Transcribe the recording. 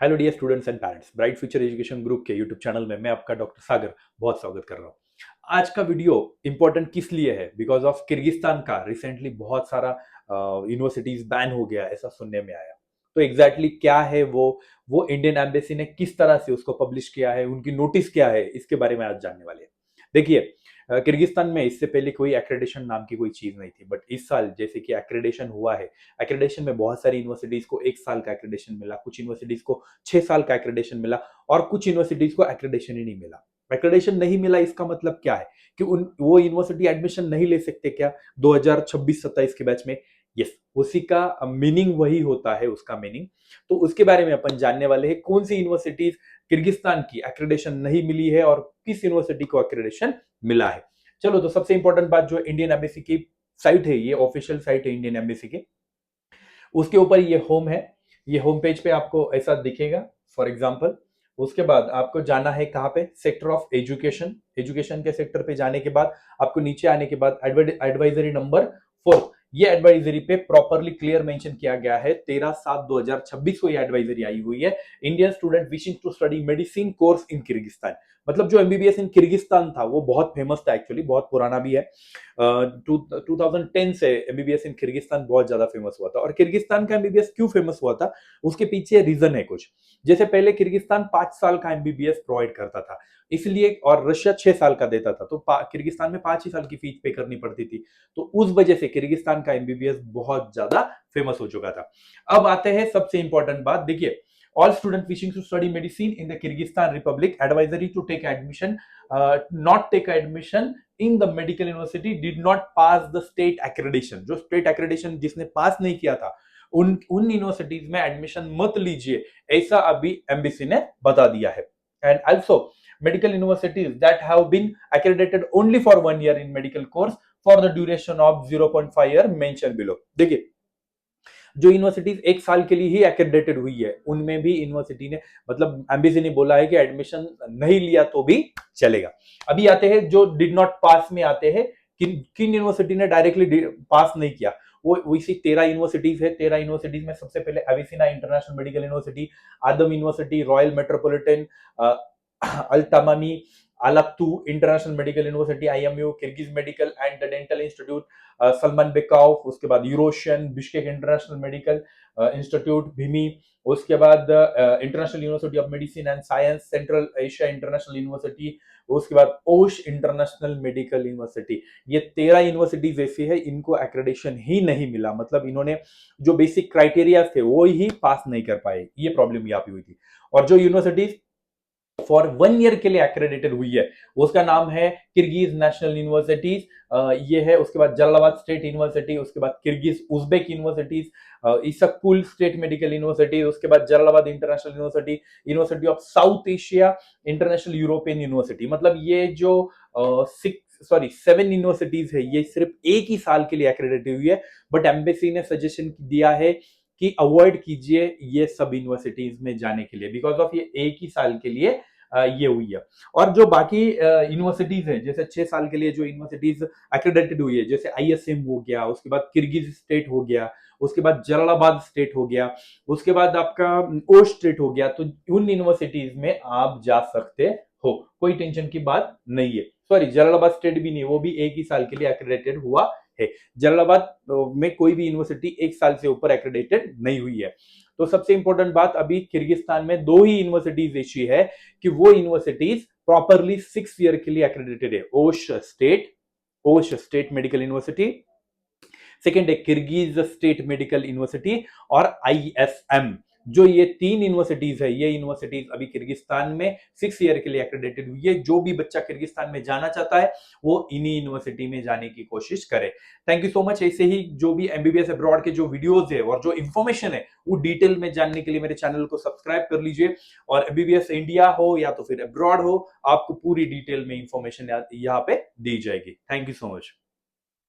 Hello dear students and parents, bright future education group के YouTube channel में मैं आपका डॉक्टर सागर बहुत स्वागत कर रहा हूँ। आज का वीडियो इंपॉर्टेंट किस लिए है? बिकॉज ऑफ किर्गिस्तान का रिसेंटली बहुत सारा यूनिवर्सिटीज बैन हो गया, ऐसा सुनने में आया। तो एग्जैक्टली क्या है वो इंडियन एम्बेसी ने किस तरह से उसको पब्लिश किया है, उनकी नोटिस क्या है, इसके बारे में आज जानने वाले हैं। देखिए, किर्गिस्तान में इससे पहले कोई एक्रेडिशन नाम की कोई चीज नहीं थी, बट इस साल जैसे कि एक्रेडिशन हुआ है। एक्रेडिशन में बहुत सारी यूनिवर्सिटीज को 1 साल का एक्रेडिशन मिला, कुछ यूनिवर्सिटीज को 6 साल का एक्रेडिशन मिला और कुछ यूनिवर्सिटीज को एक्रेडिशन ही नहीं मिला। एक्रेडिशन नहीं मिला इसका मतलब क्या है कि वो यूनिवर्सिटी एडमिशन नहीं ले सकते क्या 2026-27 के बैच में? यस, उसी का मीनिंग वही होता है, उसका मीनिंग। तो उसके बारे में अपन जानने वाले हैं, कौन सी यूनिवर्सिटीज किर्गिस्तान की एक्रेडिशन नहीं मिली है और किस यूनिवर्सिटी को एक्रेडिशन मिला है। चलो, तो सबसे इंपॉर्टेंट बात, जो इंडियन एम्बेसी की साइट है, ये ऑफिशियल साइट है इंडियन एम्बेसी की, उसके ऊपर ये होम है। ये होम पेज पे आपको ऐसा दिखेगा फॉर एग्जांपल। उसके बाद आपको जाना है कहाँ पे? Sector of education. एजुकेशन के सेक्टर पे जाने के बाद आपको नीचे आने के बाद एडवाइजरी नंबर 4, ये एडवाइजरी पे प्रॉपरली क्लियर मेंशन किया गया है। 13/7/2026 को ये एडवाइजरी आई हुई है। Indian student wishing to study medicine course in Kyrgyzstan, मतलब जो एमबीबीएस इन किर्गिस्तान था वो बहुत फेमस था, एक्चुअली बहुत पुराना भी है। 2010 से एमबीबीएस इन किर्गिस्तान बहुत ज्यादा फेमस हुआ था। और किर्गिस्तान का एमबीबीएस क्यों फेमस हुआ था, उसके पीछे रीजन है कुछ। जैसे पहले किर्गिस्तान 5 साल का एमबीबीएस प्रोवाइड करता था, इसलिए, और रशिया 6 साल का देता था, तो किर्गिस्तान में 5 ही साल की फीस पे करनी पड़ती थी। तो उस वजह से किर्गिस्तान का एमबीबीएस बहुत ज्यादा फेमस हो चुका था। अब आते हैं सबसे इंपॉर्टेंट बात। देखिए, all students wishing to study medicine in the Kyrgyzstan Republic advisory to take admission, not take admission in the medical university did not pass the state accreditation। जो state accreditation जिसने पास नहीं किया था, उन यूनिवर्सिटीज में admission मत लीजिए, ऐसा अभी एमबीसी ने बता दिया है। And also medical universities that have been accredited only for 1 year in medical course for the duration of 0.5 year mentioned below। देखिए, जो यूनिवर्सिटीज 1 साल के लिए ही एक्रेडिटेड हुई है, उनमें भी यूनिवर्सिटी ने, मतलब एमबीसी ने बोला है कि एडमिशन नहीं लिया तो भी चलेगा। अभी आते हैं जो डिड नॉट पास में आते हैं, किन किन यूनिवर्सिटी ने डायरेक्टली पास नहीं किया। वो इसी 13 यूनिवर्सिटीज है। 13 यूनिवर्सिटीज में सबसे पहले Avicenna international medical university, Adam university, royal metropolitan, अल्तामानी, Alaktu international medical university, IMU, Kyrgyz medical and dental institute, Salymbekov, उसके बाद Eurasian, Bishkek international medical institute, भीमी, उसके बाद international university of medicine and science, central Asia international university, उसके बाद ओश international medical university. ये 13 universities ऐसी है, इनको एक्रेडिशन ही नहीं मिला, मतलब इन्होंने जो बेसिक क्राइटेरिया थे वो ही पास नहीं कर पाए, ये प्रॉब्लम यहाँ पे हुई थी। और जो यूनिवर्सिटीज फॉर 1 ईयर के लिए एक्रेडिटेड हुई है, उसका नाम है किर्गिज नेशनल यूनिवर्सिटीज, ये है। उसके बाद जलालाबाद स्टेट यूनिवर्सिटी, उसके बाद Kyrgyz Uzbek universities, Issyk Kul state medical university, उसके बाद Jalalabad international university, university of South Asia, international European university. मतलब ये जो 7 यूनिवर्सिटीज है, ये सिर्फ एक ही साल के लिए एक्रेडिटेड हुई है। बट एम्बेसी ने सजेशन दिया है कि अवॉइड कीजिए ये सब यूनिवर्सिटीज में जाने के लिए, बिकॉज ऑफ ये एक ही साल के लिए ये हुई है। और जो बाकी यूनिवर्सिटीज है, जैसे 6 साल के लिए जो यूनिवर्सिटीज एक्रेडिटेड हुई है, जैसे आईएसएम हो गया, उसके बाद किर्गिज स्टेट हो गया, उसके बाद जलालाबाद स्टेट हो गया, उसके बाद आपका ओश स्टेट हो गया, तो उन यूनिवर्सिटीज में आप जा सकते हो, कोई टेंशन की बात नहीं है। सॉरी, जलालाबाद स्टेट भी नहीं, वो भी एक ही साल के लिए एक्रेडिटेड हुआ है। जलालाबाद में कोई भी यूनिवर्सिटी 1 साल से ऊपर एक्रेडिटेड नहीं हुई है। तो सबसे इंपॉर्टेंट बात, अभी किर्गिस्तान में 2 ही यूनिवर्सिटीज ऐसी है कि वो यूनिवर्सिटीज प्रॉपरली 6 ईयर के लिए एक्रेडिटेड है। ओश स्टेट मेडिकल यूनिवर्सिटी, सेकेंड है किर्गिज स्टेट मेडिकल यूनिवर्सिटी, और आईएसएम। जो ये 3 यूनिवर्सिटीज है, ये यूनिवर्सिटीज अभी किर्गिस्तान में 6 ईयर के लिए एक्रेडिटेड हुई है। जो भी बच्चा किर्गिस्तान में जाना चाहता है, वो इन्हीं यूनिवर्सिटी में जाने की कोशिश करे। Thank you so much. ऐसे ही जो भी एमबीबीएस अब्रॉड के जो वीडियोज है और जो इन्फॉर्मेशन है, वो डिटेल में जानने के लिए मेरे चैनल को सब्सक्राइब कर लीजिए। और एमबीबीएस इंडिया हो या तो फिर अब्रॉड हो, आपको पूरी डिटेल में इंफॉर्मेशन यहाँ पे दी जाएगी। Thank you so much.